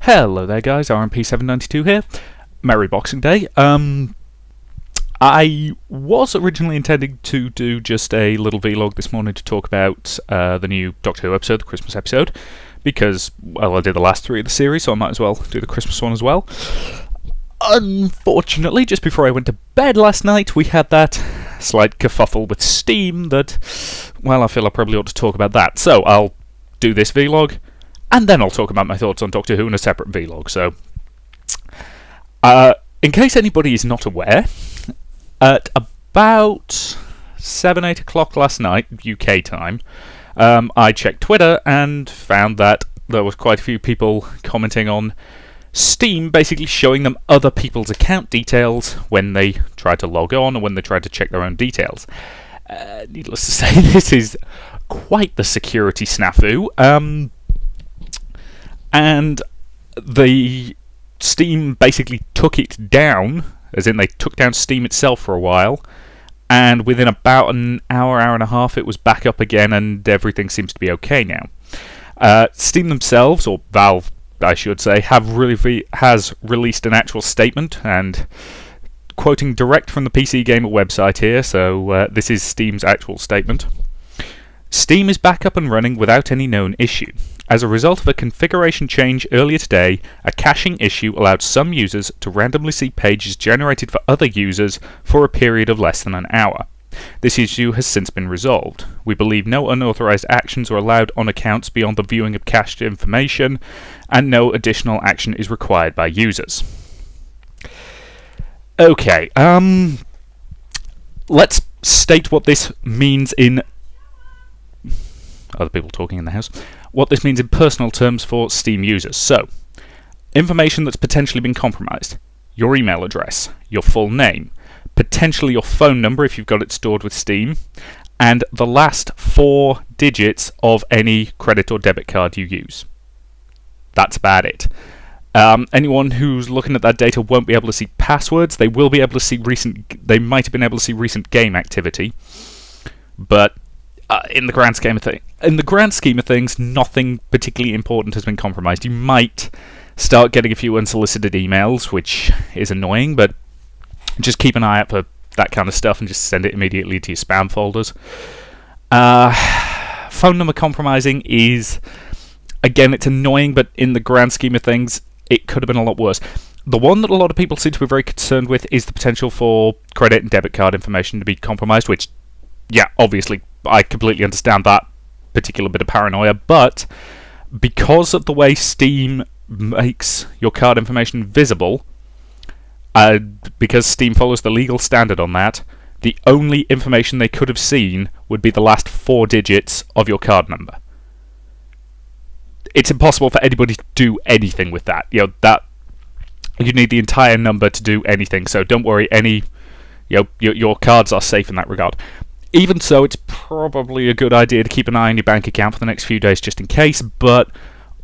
Hello there guys, RMP792 here. Merry Boxing Day. I was originally intending to do just a little vlog this morning to talk about the new Doctor Who episode, the Christmas episode, because, well, I did the last three of the series, so I might as well do the Christmas one as well. Unfortunately, just before I went to bed last night, we had that slight kerfuffle with Steam that, well, I feel I probably ought to talk about that. So I'll do this vlog, and then I'll talk about my thoughts on Doctor Who in a separate vlog. So, in case anybody is not aware, at about 7-8 o'clock last night, UK time, I checked Twitter and found that there was quite a few people commenting on Steam basically showing them other people's account details when they tried to log on or when they tried to check their own details. Needless to say, this is quite the security snafu. And the Steam basically took it down, as in they took down Steam itself for a while, and within about an hour and a half it was back up again and everything seems to be okay now. Steam themselves, or Valve I should say, has released an actual statement, and quoting direct from the PC Gamer website here, so this is Steam's actual statement. Steam is back up and running without any known issue. As a result of a configuration change earlier today, a caching issue allowed some users to randomly see pages generated for other users for a period of less than an hour. This issue has since been resolved. We believe no unauthorized actions are allowed on accounts beyond the viewing of cached information, and no additional action is required by users. Okay, let's state what this means in... other people talking in the house. What this means in personal terms for Steam users. So, information that's potentially been compromised. Your email address, your full name, potentially your phone number if you've got it stored with Steam, and the last 4 digits of any credit or debit card you use. That's about it. Anyone who's looking at that data won't be able to see passwords. They will be able to see they might have been able to see recent game activity, but in the grand scheme of things, nothing particularly important has been compromised. You might start getting a few unsolicited emails, which is annoying, but just keep an eye out for that kind of stuff and just send it immediately to your spam folders. Phone number compromising is, again, it's annoying, but in the grand scheme of things, it could have been a lot worse. The one that a lot of people seem to be very concerned with is the potential for credit and debit card information to be compromised, which, yeah, obviously, I completely understand that particular bit of paranoia, but because of the way Steam makes your card information visible, because Steam follows the legal standard on that, the only information they could have seen would be the last 4 digits of your card number. It's impossible for anybody to do anything with that. You need the entire number to do anything, so don't worry, your cards are safe in that regard. Even so, it's probably a good idea to keep an eye on your bank account for the next few days just in case, but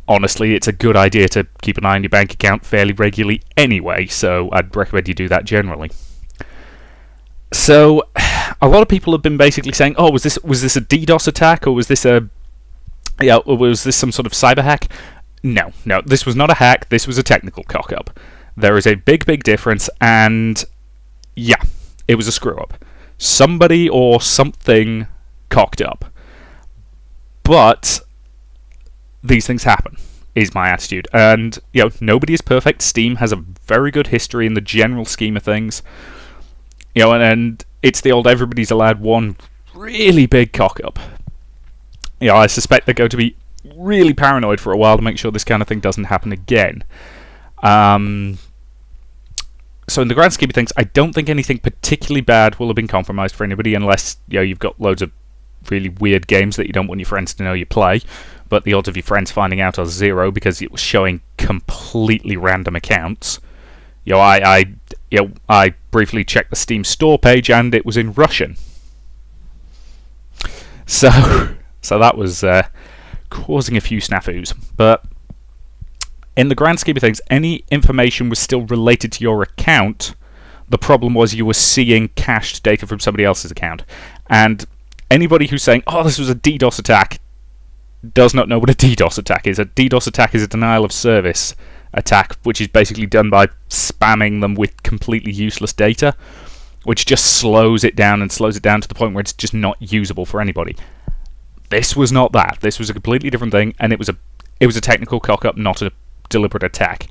honestly, it's a good idea to keep an eye on your bank account fairly regularly anyway, so I'd recommend you do that generally. So, a lot of people have been basically saying, oh, was this a DDoS attack, or was this some sort of cyber hack? No, this was not a hack, this was a technical cock-up. There is a big difference, and yeah, it was a screw-up. Somebody or something cocked up. But these things happen, is my attitude. And, nobody is perfect. Steam has a very good history in the general scheme of things. And it's the old everybody's allowed one really big cock-up. I suspect they're going to be really paranoid for a while to make sure this kind of thing doesn't happen again. So in the grand scheme of things, I don't think anything particularly bad will have been compromised for anybody, unless you've got loads of really weird games that you don't want your friends to know you play. But the odds of your friends finding out are 0 because it was showing completely random accounts. I briefly checked the Steam store page and it was in Russian. So that was causing a few snafus, but in the grand scheme of things, any information was still related to your account. The problem was you were seeing cached data from somebody else's account. And anybody who's saying, oh, this was a DDoS attack, does not know what a DDoS attack is. A DDoS attack is a denial of service attack, which is basically done by spamming them with completely useless data, which just slows it down to the point where it's just not usable for anybody. This was not that. This was a completely different thing, and it was a technical cock-up, not a deliberate attack.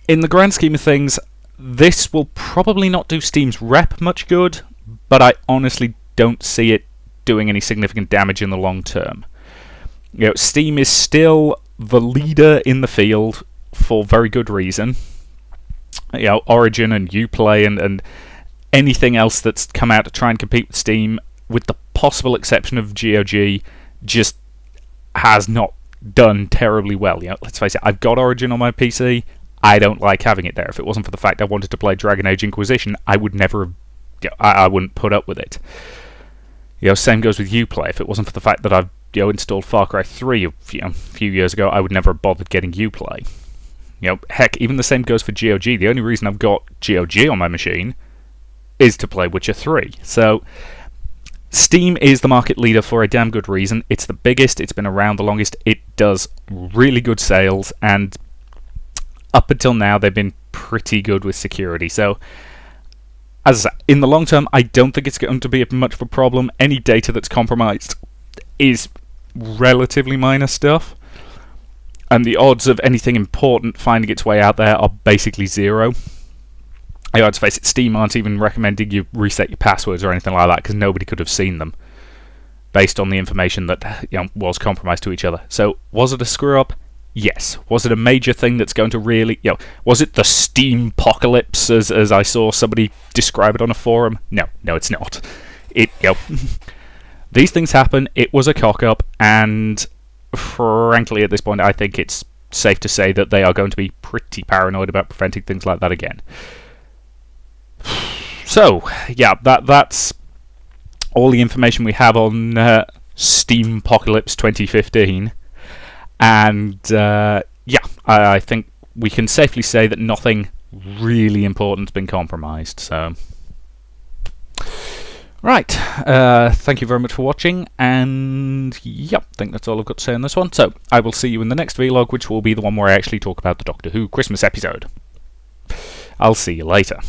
In the grand scheme of things, this will probably not do Steam's rep much good, but I honestly don't see it doing any significant damage in the long term. Steam is still the leader in the field for very good reason. Origin and Uplay and anything else that's come out to try and compete with Steam, with the possible exception of GOG, just has not done terribly well. Let's face it, I've got Origin on my PC. I don't like having it there. If it wasn't for the fact I wanted to play Dragon Age Inquisition, I would never I wouldn't put up with it. Same goes with Uplay. If it wasn't for the fact that I've installed Far Cry 3 a few years ago, I would never have bothered getting Uplay. Heck, even the same goes for GOG. The only reason I've got GOG on my machine is to play Witcher 3. So Steam is the market leader for a damn good reason. It's the biggest, it's been around the longest, it does really good sales, and up until now they've been pretty good with security. So, as I say, in the long term, I don't think it's going to be much of a problem. Any data that's compromised is relatively minor stuff, and the odds of anything important finding its way out there are basically zero. Let's face it, Steam aren't even recommending you reset your passwords or anything like that, because nobody could have seen them based on the information that was compromised to each other. So, was it a screw-up? Yes. Was it a major thing that's going to really... was it the Steampocolypse, as I saw somebody describe it on a forum? No, it's not. These things happen. It was a cock-up, and frankly, at this point, I think it's safe to say that they are going to be pretty paranoid about preventing things like that again. So, that's all the information we have on Steampocolypse 2015. And, I think we can safely say that nothing really important's been compromised, so... Right, thank you very much for watching, and, I think that's all I've got to say on this one. So, I will see you in the next vlog, which will be the one where I actually talk about the Doctor Who Christmas episode. I'll see you later.